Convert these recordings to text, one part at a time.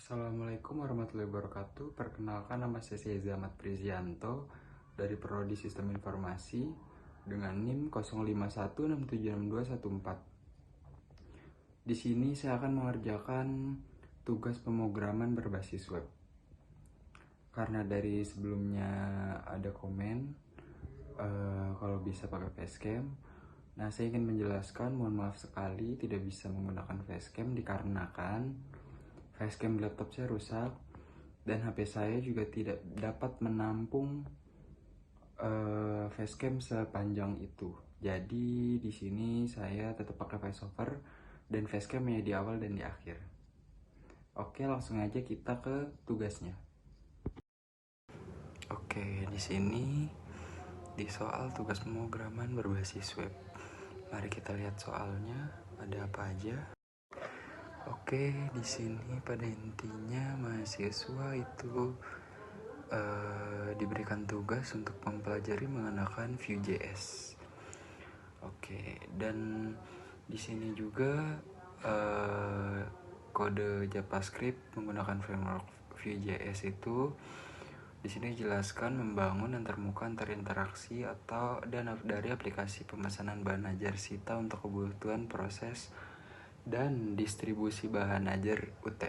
Assalamualaikum warahmatullahi wabarakatuh. Perkenalkan, nama saya Seza Ahmad Prizianto dari Prodi Sistem Informasi dengan NIM 0516766214. Di sini saya akan mengerjakan tugas pemrograman berbasis web. Karena dari sebelumnya ada komen kalau bisa pakai facecam. Nah, saya ingin menjelaskan, mohon maaf sekali tidak bisa menggunakan facecam dikarenakan facecam laptop saya rusak dan HP saya juga tidak dapat menampung facecam sepanjang itu. Jadi di sini saya tetap pakai voiceover dan facecamnya di awal dan di akhir. Oke, langsung aja kita ke tugasnya. Oke, di sini di soal tugas pemrograman berbasis web. Mari kita lihat soalnya ada apa aja. Oke, di sini pada intinya mahasiswa itu diberikan tugas untuk mempelajari menggunakan Vue.js. Oke, dan di sini juga kode JavaScript menggunakan framework Vue.js itu di sini jelaskan membangun antarmuka antarinteraksi atau dan dari aplikasi pemesanan bahan ajar Sita untuk kebutuhan proses dan distribusi bahan ajar UT.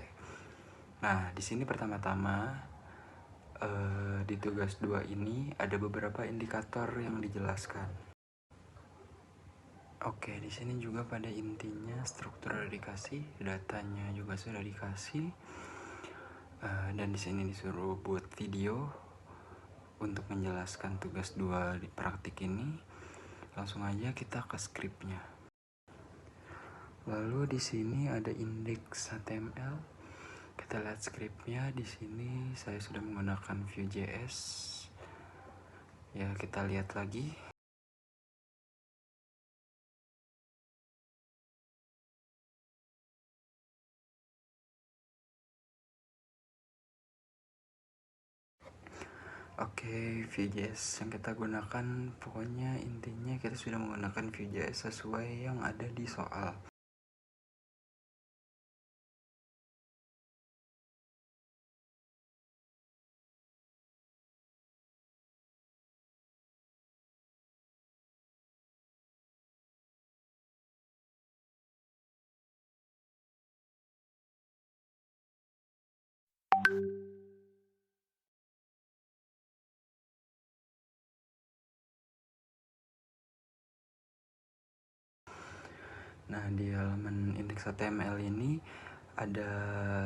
Nah, di sini pertama-tama di tugas 2 ini ada beberapa indikator yang dijelaskan. Oke, di sini juga pada intinya struktur sudah dikasih, datanya juga sudah dikasih, dan di sini disuruh buat video untuk menjelaskan tugas 2 di praktik ini. Langsung aja kita ke skripnya. Lalu di sini ada indeks HTML. Kita lihat skripnya. Di sini saya sudah menggunakan Vue.js. Ya, kita lihat lagi. Oke, Vue.js yang kita gunakan, pokoknya intinya kita sudah menggunakan Vue.js sesuai yang ada di soal. Nah, di halaman indeks HTML ini ada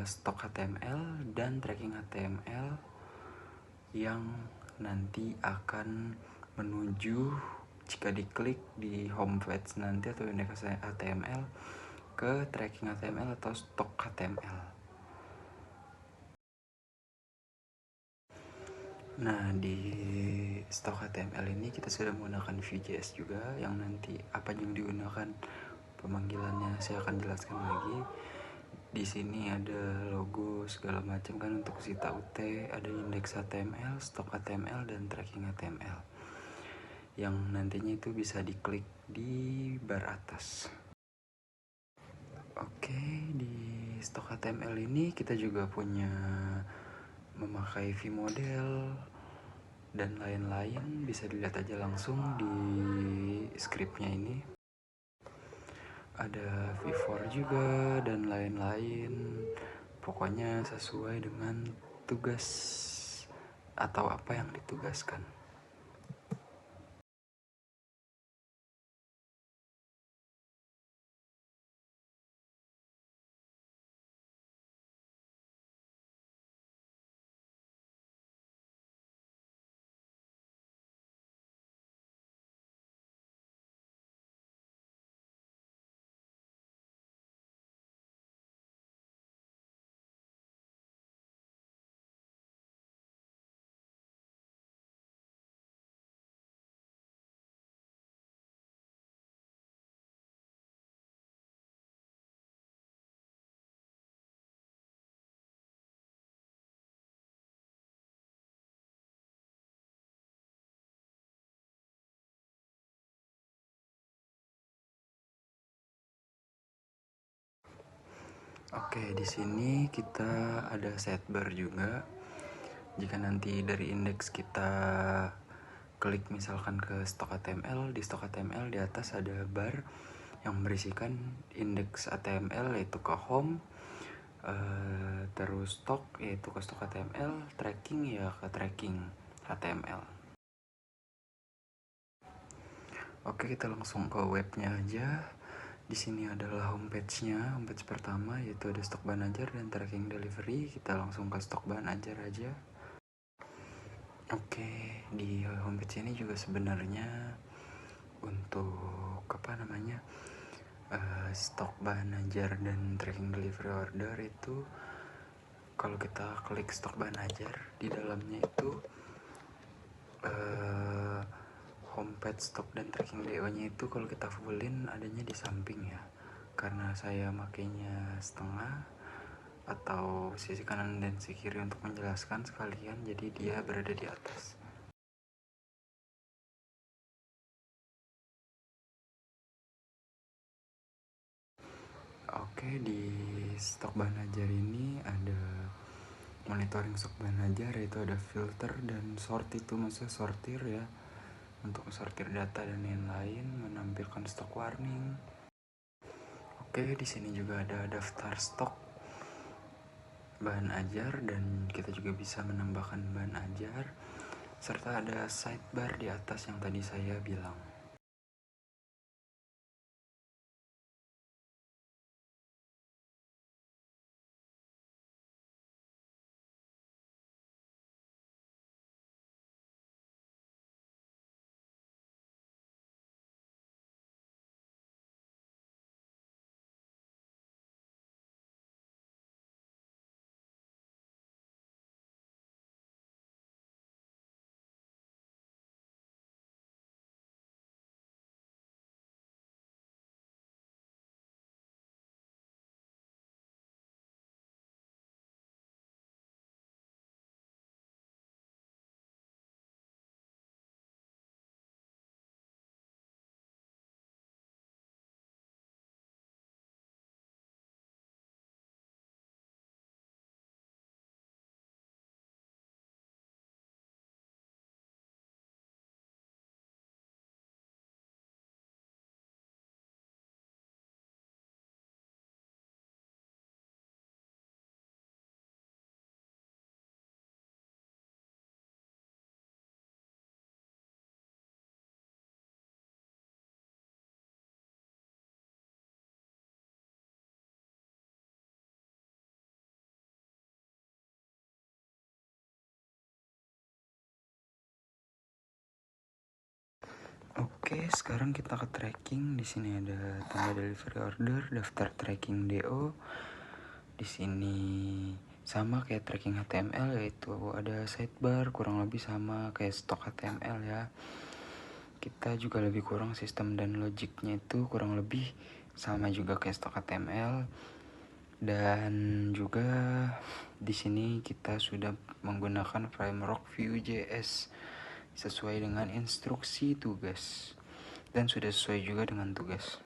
stok HTML dan tracking HTML yang nanti akan menuju jika diklik di home page nanti atau indeks HTML ke tracking HTML atau stok HTML. Nah, di stok HTML ini kita sudah menggunakan Vue.js juga, yang nanti apa yang digunakan pemanggilannya saya akan jelaskan lagi. Di sini ada logo segala macam kan untuk Sita UT, ada indeks HTML, stok HTML dan tracking HTML. Yang nantinya itu bisa diklik di bar atas. Oke, di stok HTML ini kita juga punya memakai vModel dan lain-lain, bisa dilihat aja langsung di skripnya ini. Ada V4 juga dan lain-lain. Pokoknya sesuai dengan tugas atau apa yang ditugaskan. Oke, di sini kita ada sidebar juga. Jika nanti dari indeks kita klik misalkan ke stok HTML, di stok HTML di atas ada bar yang berisikan indeks HTML yaitu ke home, terus stok yaitu ke stok HTML, tracking ya ke tracking HTML. Oke, kita langsung ke webnya aja. Di sini adalah homepage-nya. Homepage pertama yaitu ada stok bahan ajar dan tracking delivery. Kita langsung ke stok bahan ajar aja. Oke, di homepage ini juga sebenarnya untuk stok bahan ajar dan tracking delivery order itu kalau kita klik stok bahan ajar di dalamnya itu homepage stok dan tracking DO nya itu kalau kita fullin adanya di samping ya, karena saya makainya setengah atau sisi kanan dan sisi kiri untuk menjelaskan sekalian, jadi dia berada di atas. Oke, di stok bahan ajar ini ada monitoring stok bahan ajar, yaitu ada filter dan sort, itu maksudnya sortir ya, untuk sortir data dan lain-lain, menampilkan stok warning. Oke, di sini juga ada daftar stok bahan ajar dan kita juga bisa menambahkan bahan ajar, serta ada sidebar di atas yang tadi saya bilang. Oke, sekarang kita ke tracking. Di sini ada tanda delivery order, daftar tracking DO. Di sini sama kayak tracking HTML, yaitu ada sidebar, kurang lebih sama kayak stok HTML ya. Kita juga lebih kurang sistem dan logiknya itu kurang lebih sama juga kayak stok HTML. Dan juga di sini kita sudah menggunakan framework Vue.js sesuai dengan instruksi tugas dan sudah sesuai juga dengan tugas.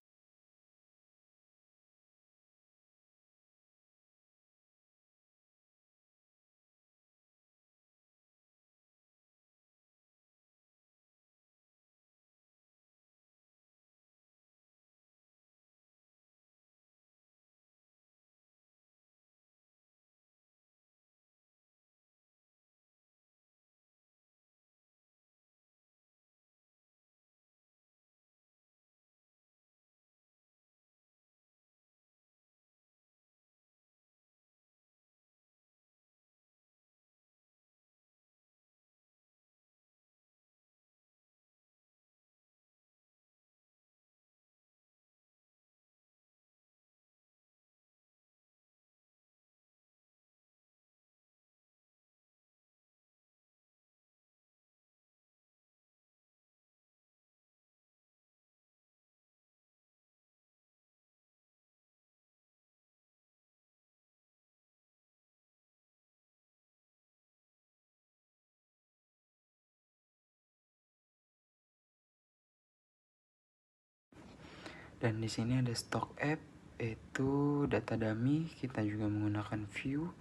Dan di sini ada stok app, yaitu data dummy. Kita juga menggunakan view,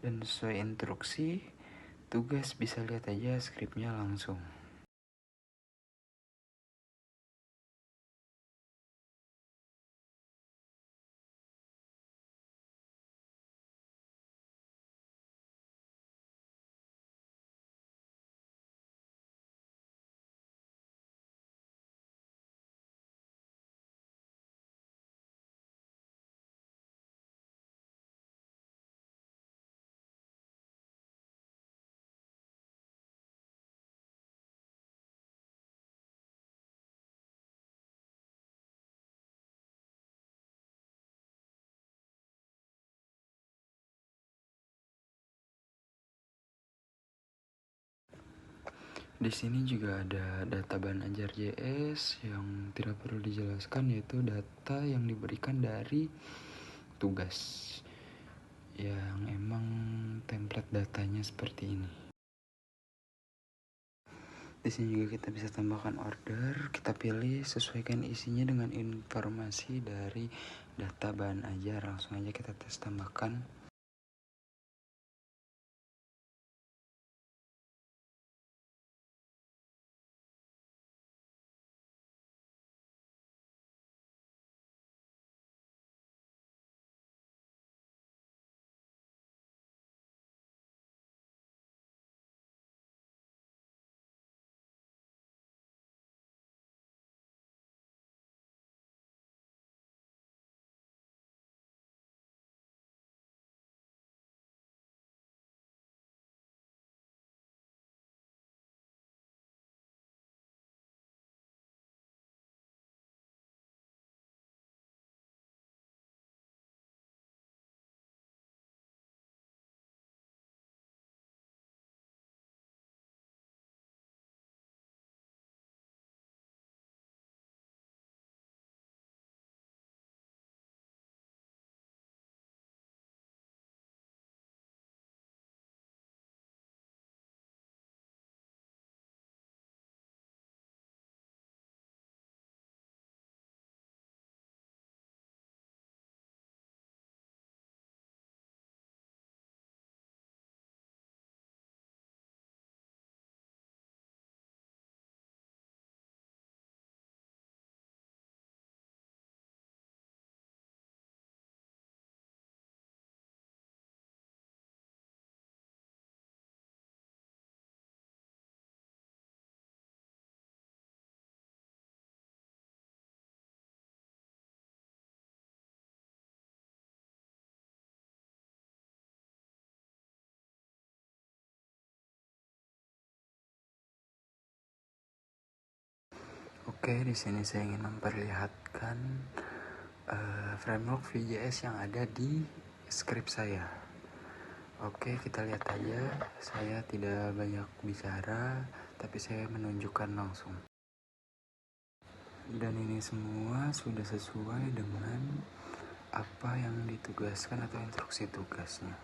dan sesuai instruksi tugas bisa lihat aja skripnya langsung. Di sini juga ada data bahan ajar JS yang tidak perlu dijelaskan, yaitu data yang diberikan dari tugas yang emang template datanya seperti ini. Di sini juga kita bisa tambahkan order, kita pilih, sesuaikan isinya dengan informasi dari data bahan ajar. Langsung aja kita tes tambahkan. Oke, di sini saya ingin memperlihatkan framework Vue.js yang ada di skrip saya. Oke, kita lihat aja. Saya tidak banyak bicara, tapi saya menunjukkan langsung. Dan ini semua sudah sesuai dengan apa yang ditugaskan atau instruksi tugasnya.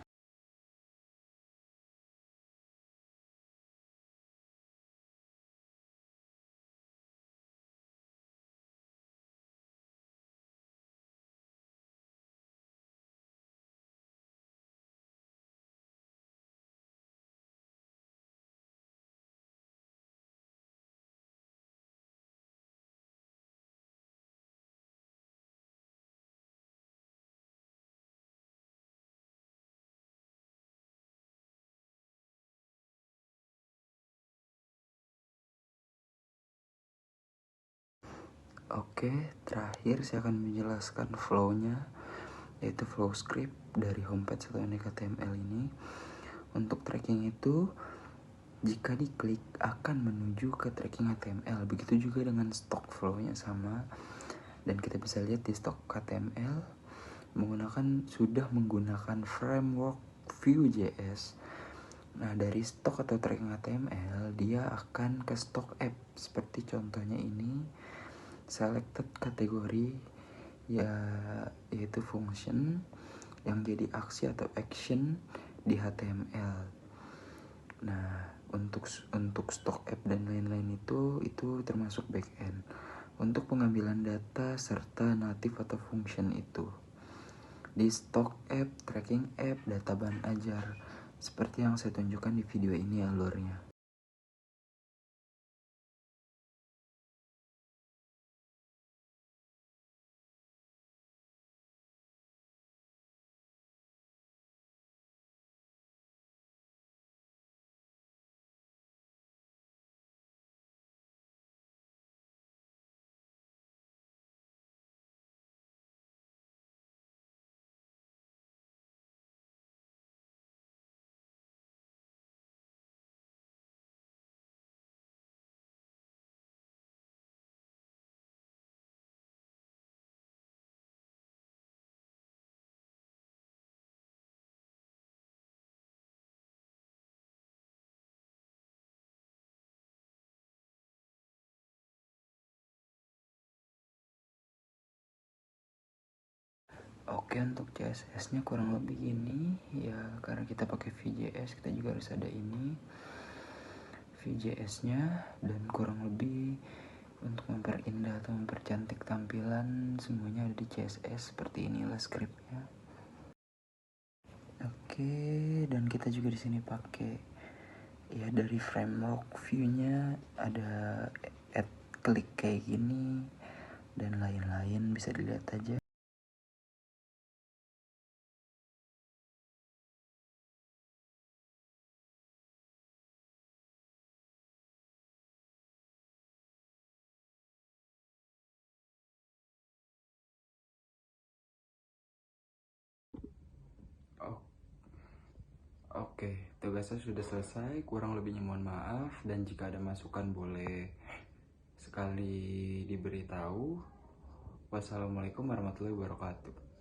Oke, terakhir saya akan menjelaskan flow-nya, yaitu flow script dari homepage atau HTML ini. Untuk tracking itu, jika diklik akan menuju ke tracking HTML. Begitu juga dengan stock flow-nya sama. Dan kita bisa lihat di stock HTML sudah menggunakan framework Vue.js. Nah, dari stock atau tracking HTML, dia akan ke stock app. Seperti contohnya ini, selected kategori yaitu function yang jadi aksi atau action di HTML. Nah, untuk stock app dan lain-lain itu termasuk backend untuk pengambilan data serta native atau function itu. di stok app, tracking app, data bahan ajar. Seperti yang saya tunjukkan di video ini alurnya. Oke, untuk CSS nya kurang lebih gini ya, karena kita pakai VJS kita juga harus ada ini VJS nya, dan kurang lebih untuk memperindah atau mempercantik tampilan semuanya ada di CSS. Seperti inilah scriptnya. Oke, dan kita juga di sini pakai ya, dari framework view-nya ada add klik kayak gini dan lain-lain, bisa dilihat aja. Oke, tugasnya sudah selesai. Kurang lebihnya mohon maaf, dan jika ada masukan boleh sekali diberitahu. Wassalamualaikum warahmatullahi wabarakatuh.